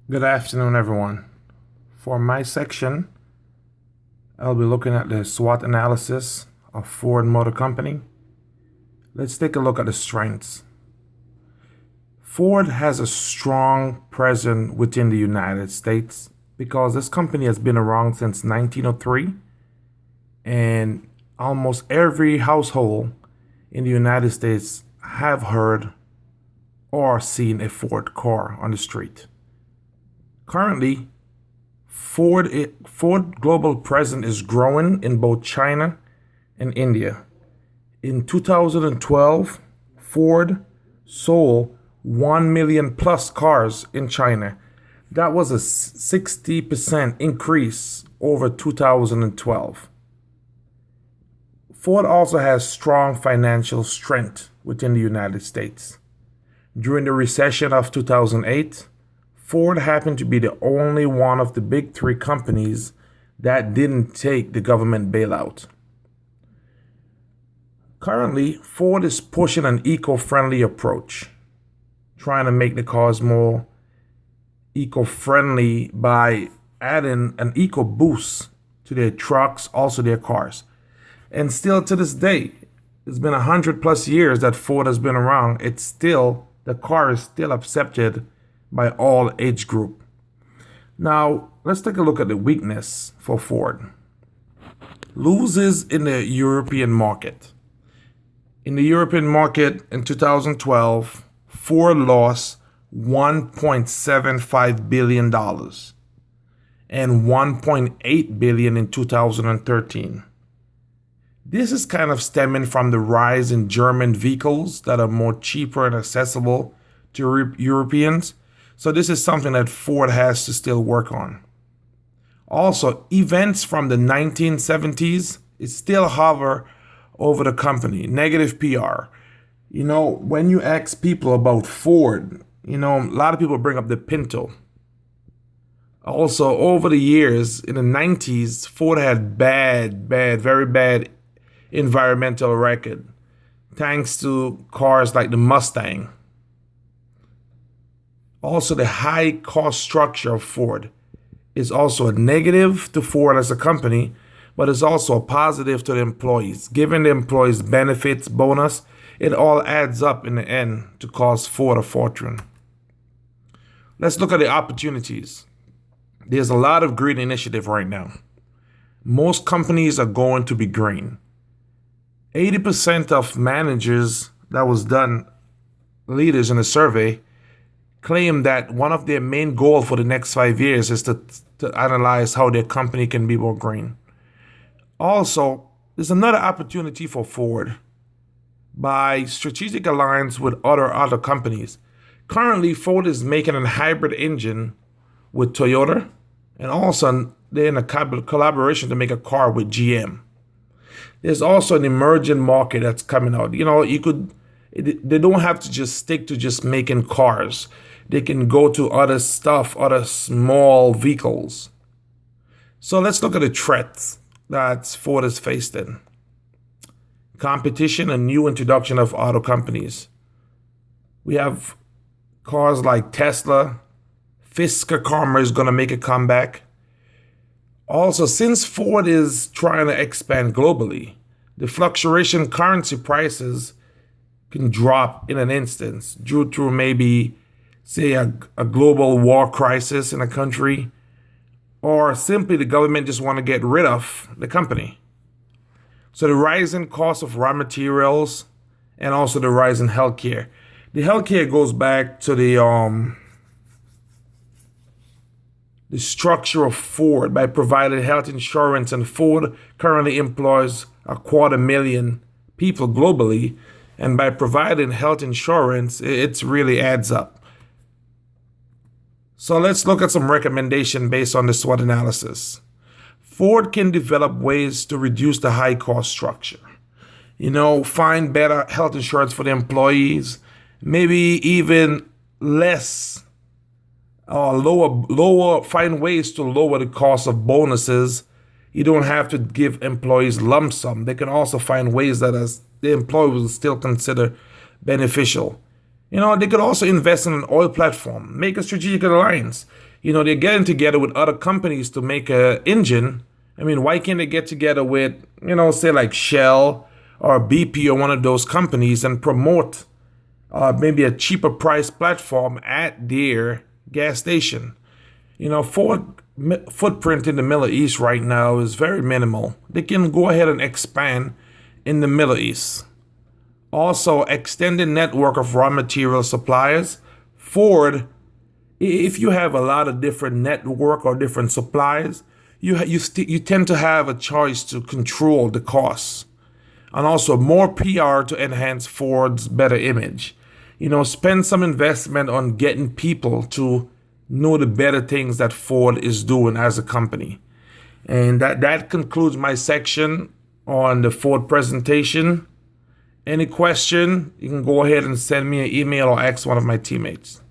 Good afternoon, everyone. For my section, I'll be looking at the SWOT analysis of Ford Motor Company. Let's take a look at the strengths. Ford has a strong presence within the United States because this company has been around since 1903, and almost every household in the United States have heard or seen a Ford car on the street. Currently, Ford global presence is growing in both China and India. In 2012, Ford sold 1 million plus cars in China. That was a 60% increase over 2012. Ford also has strong financial strength within the United States. During the recession of 2008, Ford happened to be the only one of the big three companies that didn't take the government bailout. Currently, Ford is pushing an eco-friendly approach, trying to make the cars more eco-friendly by adding an eco boost to their trucks, also their cars. And still to this day, it's been 100 plus years that Ford has been around. The car is still accepted by all age group. Now, let's take a look at the weakness for Ford. Loses in the European market. In the European market in 2012, Ford lost $1.75 billion and $1.8 billion in 2013. This is kind of stemming from the rise in German vehicles that are more cheaper and accessible to Europeans. So this is something that Ford has to still work on. Also, events from the 1970s still hover over the company. Negative PR. When you ask people about Ford, a lot of people bring up the Pinto. Also, over the years, in the 90s, Ford had very bad environmental record, thanks to cars like the Mustang. Also, the high cost structure of Ford is also a negative to Ford as a company, but it's also a positive to the employees. Giving the employees benefits, bonus, it all adds up in the end to cost Ford a fortune. Let's look at the opportunities. There's a lot of green initiative right now. Most companies are going to be green. 80% of managers that was done, leaders in a survey, claim that one of their main goals for the next 5 years is to analyze how their company can be more green. Also, there's another opportunity for Ford by strategic alliance with other companies. Currently, Ford is making a hybrid engine with Toyota, and also they're in a collaboration to make a car with GM. There's also an emerging market that's coming out. They don't have to just stick to just making cars. They can go to other stuff, other small vehicles. So let's look at the threats that Ford is faced in. Competition and new introduction of auto companies. We have cars like Tesla. Fisker Karma is going to make a comeback. Also, since Ford is trying to expand globally, the fluctuation currency prices can drop in an instance due to maybe, say, a global war crisis in a country, or simply the government just want to get rid of the company. So the rising cost of raw materials and also the rise in healthcare. The healthcare goes back to the structure of Ford by providing health insurance, and Ford currently employs 250,000 people globally, and by providing health insurance, it really adds up. So let's look at some recommendation based on the SWOT analysis. Ford can develop ways to reduce the high cost structure. Find better health insurance for the employees, maybe even less find ways to lower the cost of bonuses. You don't have to give employees lump sum. They can also find ways that as the employee will still consider beneficial. They could also invest in an oil platform, make a strategic alliance. They're getting together with other companies to make a engine. I mean, why can't they get together with, say like Shell or BP or one of those companies and promote maybe a cheaper price platform at their gas station? Ford footprint in the Middle East right now is very minimal. They can go ahead and expand in the Middle East. Also, extended network of raw material suppliers. Ford, if you have a lot of different network or different suppliers, you tend to have a choice to control the costs. And also more PR to enhance Ford's better image. Spend some investment on getting people to know the better things that Ford is doing as a company. And that concludes my section on the Ford presentation. Any question, you can go ahead and send me an email or ask one of my teammates.